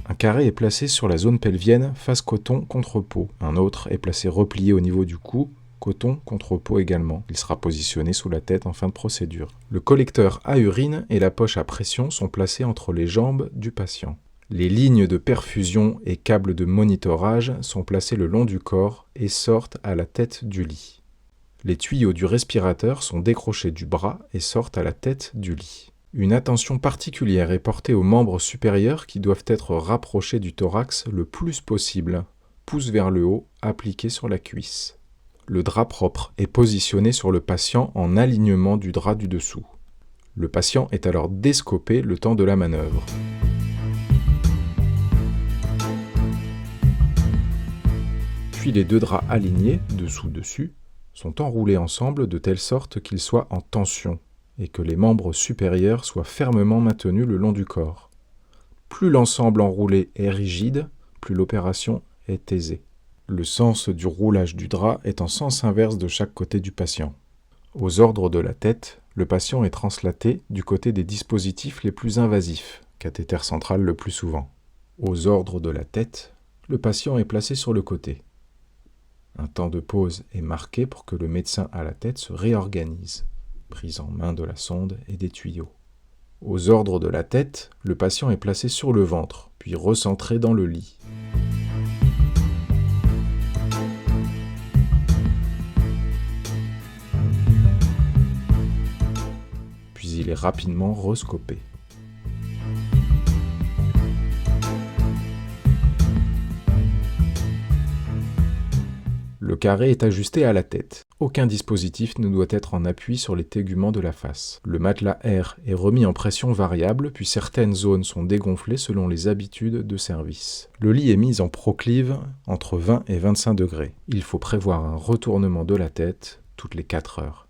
Un carré est placé sur la zone pelvienne face coton contre peau. Un autre est placé replié au niveau du cou, coton contre peau également. Il sera positionné sous la tête en fin de procédure. Le collecteur à urine et la poche à pression sont placés entre les jambes du patient. Les lignes de perfusion et câbles de monitorage sont placés le long du corps et sortent à la tête du lit. Les tuyaux du respirateur sont décrochés du bras et sortent à la tête du lit. Une attention particulière est portée aux membres supérieurs qui doivent être rapprochés du thorax le plus possible, pouce vers le haut, appliqué sur la cuisse. Le drap propre est positionné sur le patient en alignement du drap du dessous. Le patient est alors descopé le temps de la manœuvre. Puis les deux draps alignés, dessous-dessus, sont enroulés ensemble de telle sorte qu'ils soient en tension et que les membres supérieurs soient fermement maintenus le long du corps. Plus l'ensemble enroulé est rigide, plus l'opération est aisée. Le sens du roulage du drap est en sens inverse de chaque côté du patient. Aux ordres de la tête, le patient est translaté du côté des dispositifs les plus invasifs, cathéter central le plus souvent. Aux ordres de la tête, le patient est placé sur le côté. Un temps de pause est marqué pour que le médecin à la tête se réorganise, prise en main de la sonde et des tuyaux. Aux ordres de la tête, le patient est placé sur le ventre, puis recentré dans le lit. Puis il est rapidement rescopé. Le carré est ajusté à la tête. Aucun dispositif ne doit être en appui sur les téguments de la face. Le matelas R est remis en pression variable, puis certaines zones sont dégonflées selon les habitudes de service. Le lit est mis en proclive entre 20 et 25 degrés. Il faut prévoir un retournement de la tête toutes les 4 heures.